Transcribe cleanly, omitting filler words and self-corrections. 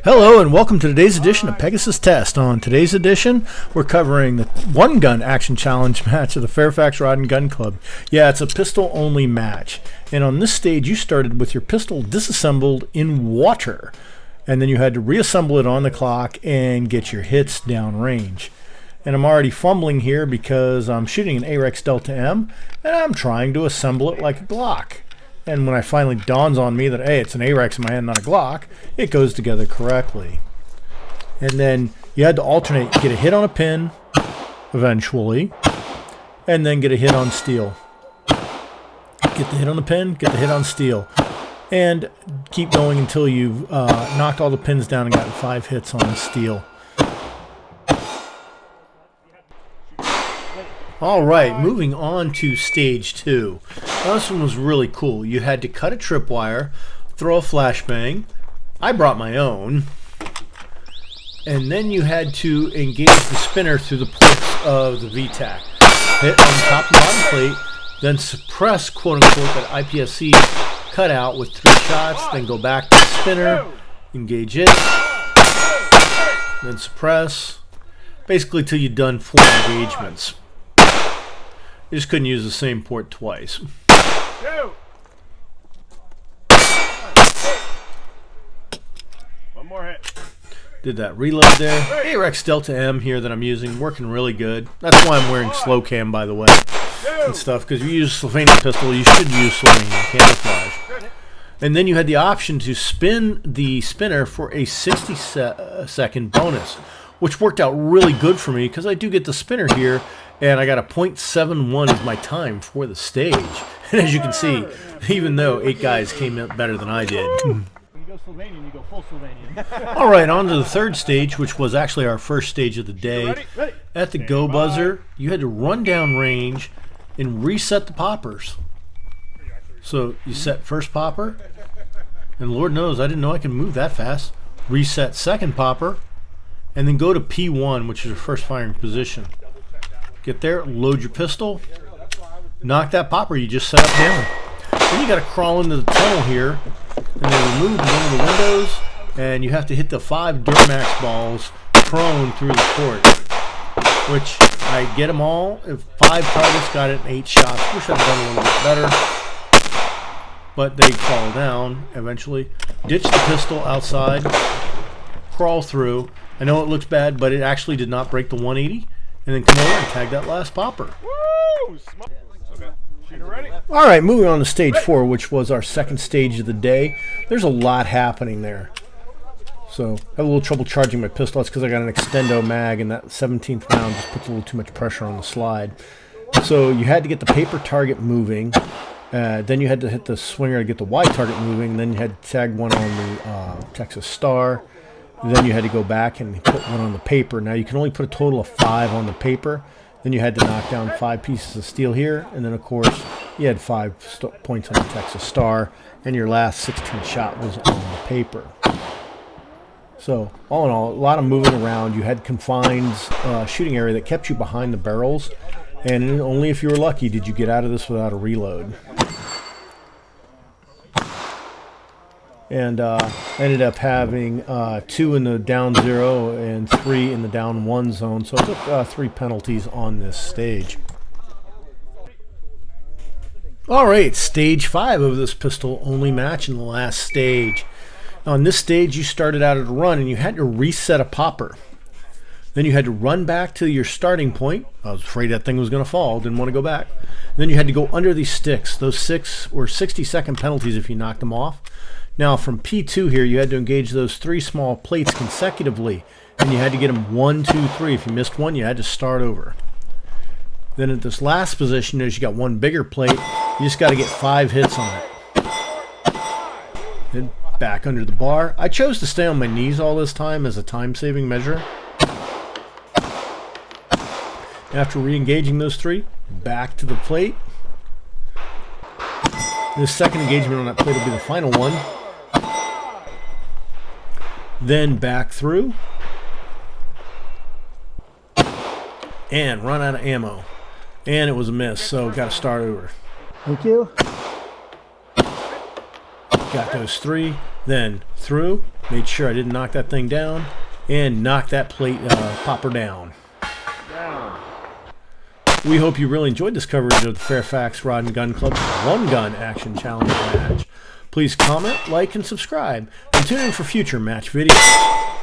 Hello and welcome to today's edition of Pegasus Test. On today's edition, we're covering the one gun action challenge match of the Fairfax Rod and Gun Club. Yeah, it's a pistol only match. And on this stage, you started with your pistol disassembled in water. And then you had to reassemble it on the clock and get your hits downrange. And I'm already fumbling here because I'm shooting an AREX Delta M and I'm trying to assemble it like a Glock. And when it finally dawns on me that, hey, it's an AREX in my hand, not a Glock, it goes together correctly. And then you had to alternate, get a hit on a pin, eventually, and then get a hit on steel. Get the hit on the pin, get the hit on steel. And keep going until you've knocked all the pins down and gotten 5 hits on the steel. Alright, moving on to stage 2. Now this one was really cool. You had to cut a tripwire, throw a flashbang. I brought my own. And then you had to engage the spinner through the ports of the VTAC. Hit on the top and bottom plate, then suppress, quote-unquote, that IPSC cutout with 3 shots, then go back to the spinner, engage it, then suppress, basically till you've done 4 engagements. You just couldn't use the same port twice. One more hit. Did that reload there. AREX Delta M here that I'm using, working really good. That's why I'm wearing slow cam, by the way, and stuff, because if you use a Slovenian pistol, you should use Slovenian camouflage. And then you had the option to spin the spinner for a 60-second bonus, which worked out really good for me because I do get the spinner here, and I got a .71 as my time for the stage. And as you can see, even though 8 guys came in better than I did. When you go Slovenian, you go full Slovenian. All right, on to the third stage, which was actually our first stage of the day. Ready? At the go buzzer, you had to run down range and reset the poppers. So you set first popper, and Lord knows I didn't know I could move that fast. Reset second popper, and then go to P1, which is your first firing position. Get there, load your pistol, knock that popper you just set up down. Then you got to crawl into the tunnel here, and then remove one of the windows, and you have to hit the 5 Duramax balls prone through the court, which I get them all. If 5 targets, got it in 8 shots. Wish I'd done a little bit better, but they fall down eventually. Ditch the pistol outside, crawl through. I know it looks bad, but it actually did not break the 180. And then come over and tag that last popper. Woo! Okay. Shooter ready? All right, moving on to stage 4, which was our second stage of the day. There's a lot happening there. So I have a little trouble charging my pistol. That's because I got an extendo mag, and that 17th round just puts a little too much pressure on the slide. So you had to get the paper target moving. Then you had to hit the swinger to get the wide target moving. And then you had to tag one on the Texas Star. Then you had to go back and put one on the paper. Now you can only put a total of 5 on the paper. Then you had to knock down 5 pieces of steel here. And then, of course, you had 5 points on the Texas Star. And your last 16th shot was on the paper. So, all in all, a lot of moving around. You had confined shooting area that kept you behind the barrels. And only if you were lucky did you get out of this without a reload. And ended up having 2 in the down 0 and 3 in the down 1 zone. So I took 3 penalties on this stage. All right, stage 5 of this pistol only match in the last stage. On this stage, you started out at a run and you had to reset a popper. Then you had to run back to your starting point. I was afraid that thing was going to fall. Didn't want to go back. Then you had to go under these sticks. Those 6 were 60-second penalties if you knocked them off. Now from P2 here, you had to engage those 3 small plates consecutively, and you had to get them 1, 2, 3. If you missed one, you had to start over. Then at this last position, as you got 1 bigger plate, you just got to get 5 hits on it. Then back under the bar. I chose to stay on my knees all this time as a time-saving measure. After re-engaging those 3, back to the plate. This second engagement on that plate will be the final one. Then back through. And run out of ammo. And it was a miss, so got to start over. Thank you. Got those 3, then through, Made sure I didn't knock that thing down. And knock that plate popper down. Down. We hope you really enjoyed this coverage of the Fairfax Rod and Gun Club's One Gun Action Challenge match. Please comment, like, and subscribe. And tune in for future match videos.